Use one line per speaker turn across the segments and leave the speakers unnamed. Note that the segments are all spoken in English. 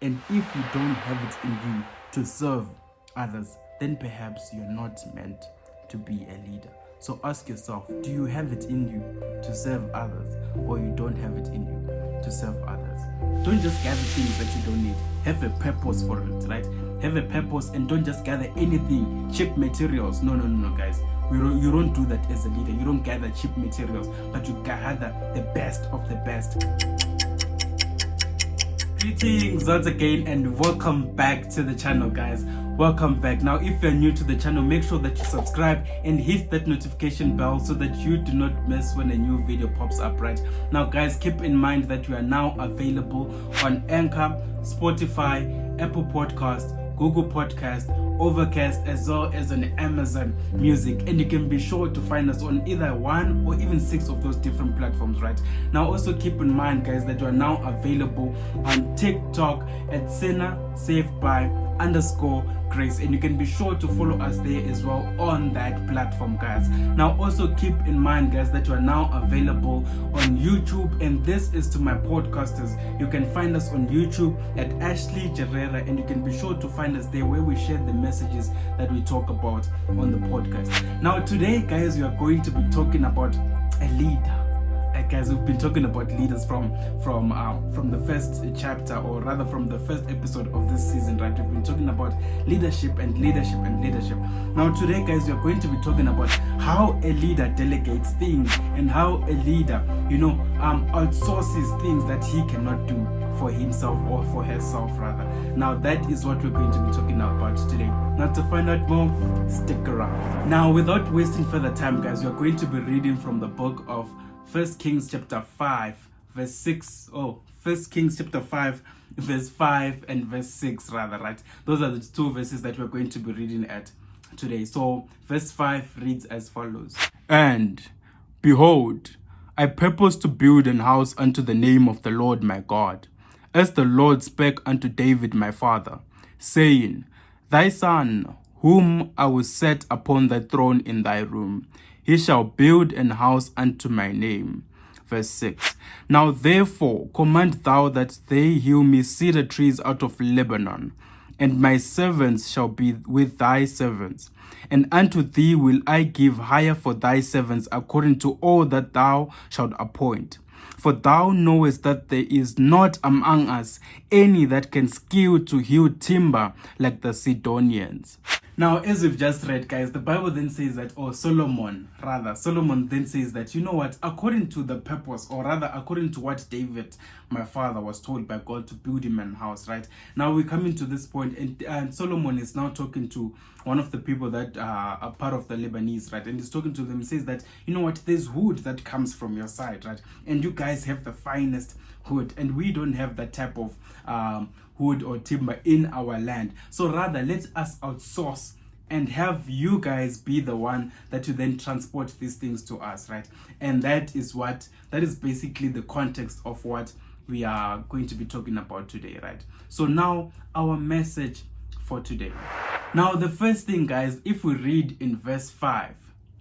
And if you don't have it in you to serve others, then perhaps you're not meant to be a leader. So ask yourself, do you have it in you to serve others, or you don't have it in you to serve others? Don't just gather things that you don't need. Have a purpose for it, right? Have a purpose, and don't just gather anything, cheap materials. No, guys. You don't do that as a leader. You don't gather cheap materials, but you gather the best of the best. Greetings once again, and welcome back to the channel, guys. Welcome back. Now, if you're new to the channel, make sure that you subscribe and hit that notification bell so that you do not miss when a new video pops up, right? Now, guys, keep in mind that we are now available on Anchor, Spotify, Apple Podcast, Google Podcast, Overcast, as well as on Amazon Music, and you can be sure to find us on either one or even 6 of those different platforms, right? Now, also keep in mind, guys, that we are now available on TikTok at Sinner Saved by _Grace, and you can be sure to follow us there as well on that platform, guys. Now, also keep in mind, guys, that we are now available on YouTube, and this is to my podcasters. You can find us on YouTube at Ashley Gerrera, and you can be sure to find us there where we share the messages that we talk about on the podcast. Now, today, guys, we are going to be talking about a leader. Guys, we've been talking about leaders from the first chapter, or rather from the first episode of this season, right? We've been talking about leadership and leadership and leadership. Now today, guys, we are going to be talking about how a leader delegates things, and how a leader, outsources things that he cannot do for himself, or for herself rather. Now that is what we're going to be talking about today. Now, to find out more, stick around. Now, without wasting further time, guys, we are going to be reading from the book of 1 Kings chapter 5 verse 6. 1 Kings chapter 5 verse 5 and verse 6 rather, right? Those are the 2 verses that we're going to be reading at today. So verse 5 reads as follows: "And behold, I purpose to build an house unto the name of the Lord my God, as the Lord spake unto David my father, saying, Thy son, whom I will set upon thy throne in thy room, he shall build an house unto my name." Verse 6. "Now therefore command thou that they hew me cedar trees out of Lebanon, and my servants shall be with thy servants. And unto thee will I give hire for thy servants according to all that thou shalt appoint. For thou knowest that there is not among us any that can skill to hew timber like the Sidonians." Now, as we've just read, guys, the Bible then says that, Solomon then says that, you know what, according to the purpose, or rather according to what David, my father, was told by God to build him an house, right? Now we're coming to this point, and Solomon is now talking to one of the people that are part of the Lebanese, right? And he's talking to them, he says that, you know what, there's wood that comes from your side, right? And you guys have the finest wood, and we don't have that type of wood or timber in our land. So rather, let us outsource and have you guys be the one that you then transport these things to us, right? And that is basically the context of what we are going to be talking about today, right? So now, our message for today. Now, the first thing, guys, if we read in verse 5,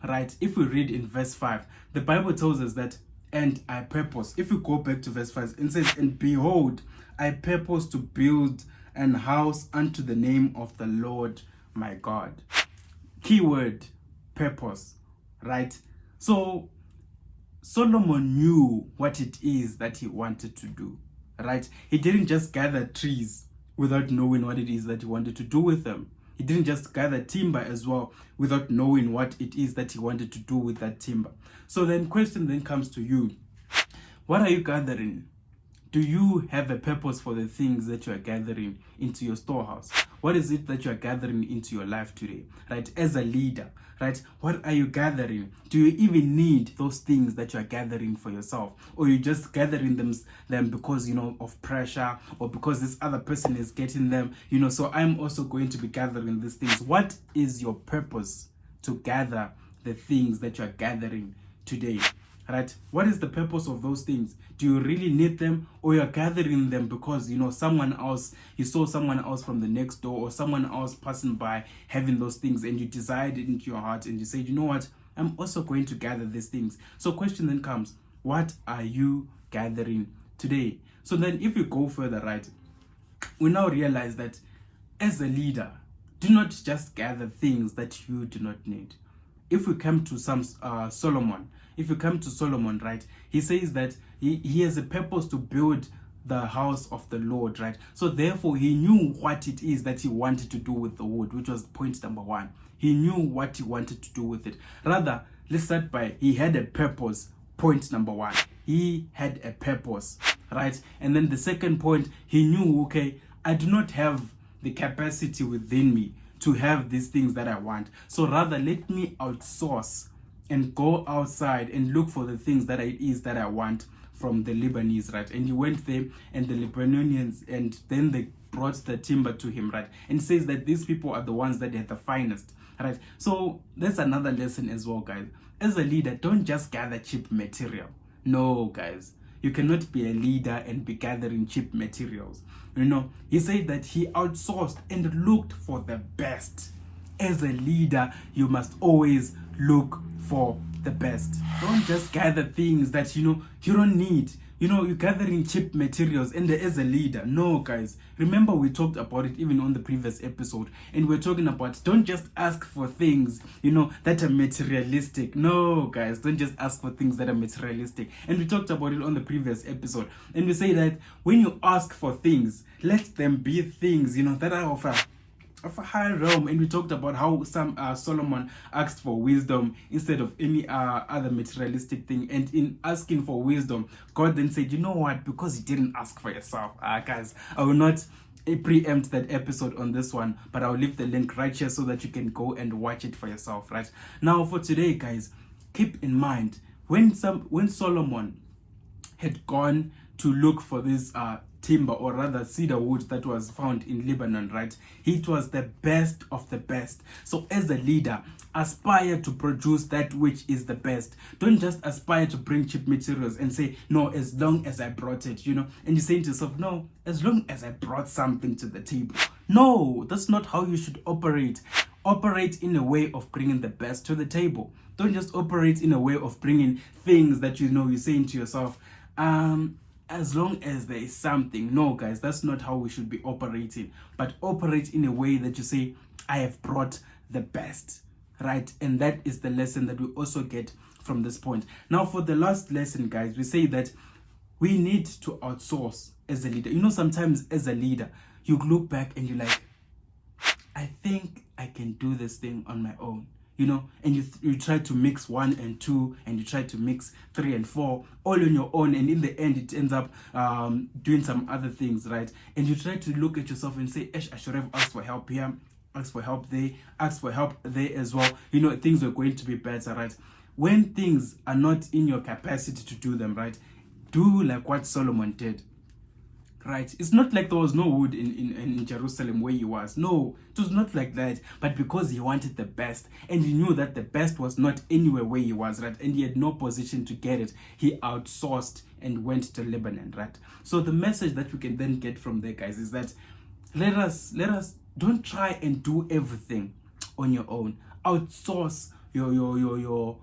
right? If we read in verse 5, the Bible tells us that, "And I purpose." If we go back to verse 5, it says, "And behold, I purpose to build an house unto the name of the Lord my God." Keyword, purpose, right? So Solomon knew what it is that he wanted to do, right? He didn't just gather trees without knowing what it is that he wanted to do with them. He didn't just gather timber as well without knowing what it is that he wanted to do with that timber. So then question then comes to you. What are you gathering? Do you have a purpose for the things that you are gathering into your storehouse? What is it that you are gathering into your life today, right? As a leader, right? What are you gathering? Do you even need those things that you are gathering for yourself? Or you just gathering them because, of pressure, or because this other person is getting them, so I'm also going to be gathering these things. What is your purpose to gather the things that you are gathering today? Right? What is the purpose of those things? Do you really need them, or you're gathering them because you saw someone else from the next door, or someone else passing by having those things, and you decided into your heart and you said, you know what, I'm also going to gather these things. So question then comes, what are you gathering today? So then if you go further, right, we now realize that as a leader, do not just gather things that you do not need. If we come to Solomon, if you come to Solomon, right, he says that he has a purpose to build the house of the Lord, right? So therefore he knew what it is that he wanted to do with the wood, which was point number one. He knew what he wanted to do with it. Rather, let's start by he had a purpose. Point number one, he had a purpose, right? And then the second point, he knew, okay, I do not have the capacity within me to have these things that I want. So rather, let me outsource and go outside and look for the things that it is that I want from the Lebanese, right? And he went there, and the Lebanonians, and then they brought the timber to him, right? And says that these people are the ones that had the finest, right? So that's another lesson as well, guys. As a leader, don't just gather cheap material. No, guys. You cannot be a leader and be gathering cheap materials. He said that he outsourced and looked for the best. As a leader, you must always look for the best. Don't just gather things that you don't need. You're gathering cheap materials and as a leader. No, guys. Remember we talked about it even on the previous episode, and we're talking about don't just ask for things, that are materialistic. No, guys, don't just ask for things that are materialistic. And we talked about it on the previous episode. And we say that when you ask for things, let them be things, that are of a high realm. And we talked about how Solomon asked for wisdom instead of any other materialistic thing, and in asking for wisdom, God then said, you know what, because you didn't ask for yourself. Guys, I will not preempt that episode on this one, but I'll leave the link right here so that you can go and watch it for yourself. Right now, for today, guys, keep in mind when Solomon had gone to look for this timber, or rather cedar wood that was found in Lebanon, right? It was the best of the best. So as a leader, aspire to produce that which is the best. Don't just aspire to bring cheap materials and say, no, as long as I brought it, and you say to yourself, no, as long as I brought something to the table. No, that's not how you should operate. Operate in a way of bringing the best to the table. Don't just operate in a way of bringing things that you're saying to yourself, as long as there is something. No, guys, that's not how we should be operating. But operate in a way that you say, I have brought the best, right? And that is the lesson that we also get from this point. Now, for the last lesson, guys, we say that we need to outsource as a leader. Sometimes as a leader, you look back and you're like, I think I can do this thing on my own. And you try to mix 1 and 2, and you try to mix 3 and 4, all on your own, and in the end it ends up doing some other things, right? And you try to look at yourself and say, I should have asked for help here, asked for help there, asked for help there as well. Things were going to be better, right? When things are not in your capacity to do them, right, do like what Solomon did. Right, it's not like there was no wood in Jerusalem where he was. No, it was not like that. But because he wanted the best, and he knew that the best was not anywhere where he was, right, and he had no position to get it, he outsourced and went to Lebanon, right? So the message that we can then get from there, guys, is that let us don't try and do everything on your own. Outsource your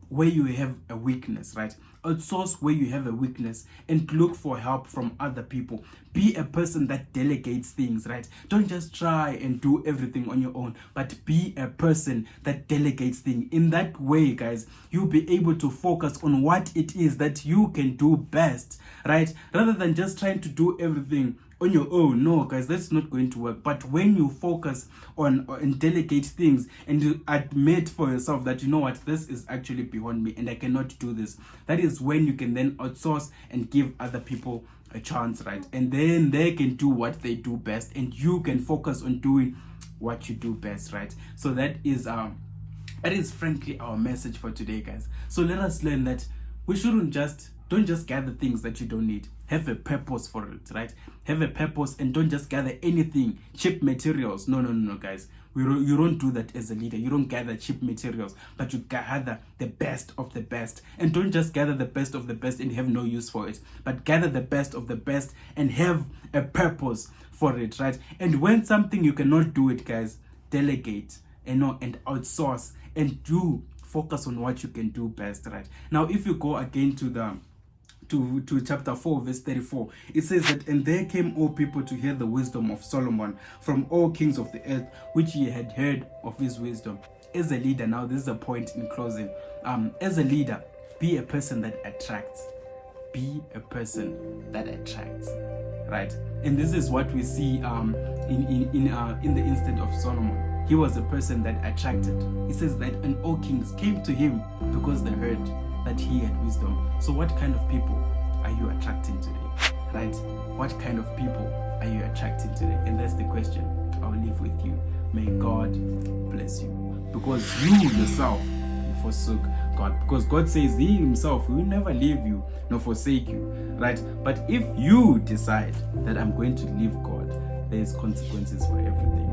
where you have a weakness, right? Outsource where you have a weakness and look for help from other people. Be a person that delegates things, right? Don't just try and do everything on your own, but be a person that delegates things. In that way, guys, you'll be able to focus on what it is that you can do best, right? Rather than just trying to do everything on your own. No, guys, that's not going to work. But when you focus on and delegate things, and you admit for yourself that, this is actually beyond me and I cannot do this, that is when you can then outsource and give other people a chance, right? And then they can do what they do best, and you can focus on doing what you do best, right? So that is frankly our message for today, guys. So let us learn that we don't just gather things that you don't need. Have a purpose for it, right? Have a purpose, and don't just gather anything, cheap materials. No, guys. You don't do that as a leader. You don't gather cheap materials, but you gather the best of the best. And don't just gather the best of the best and have no use for it, but gather the best of the best and have a purpose for it, right? And when something you cannot do it, guys, delegate, and outsource, and do focus on what you can do best, right? Now, if you go again to to chapter 4 verse 34, it says that, and there came all people to hear the wisdom of Solomon from all kings of the earth, which ye had heard of his wisdom. As a leader, now this is a point in closing, as a leader, be a person that attracts. Be a person that attracts, right? And this is what we see in the instance of Solomon. He was a person that attracted. He says that, and all kings came to him because they heard that he had wisdom. So what kind of people are you attracting today, right? What kind of people are you attracting today? And that's the question I'll leave with you. May God bless you, because you yourself forsook God, because God says he himself will never leave you nor forsake you, right? But if you decide that I'm going to leave God, there's consequences for everything.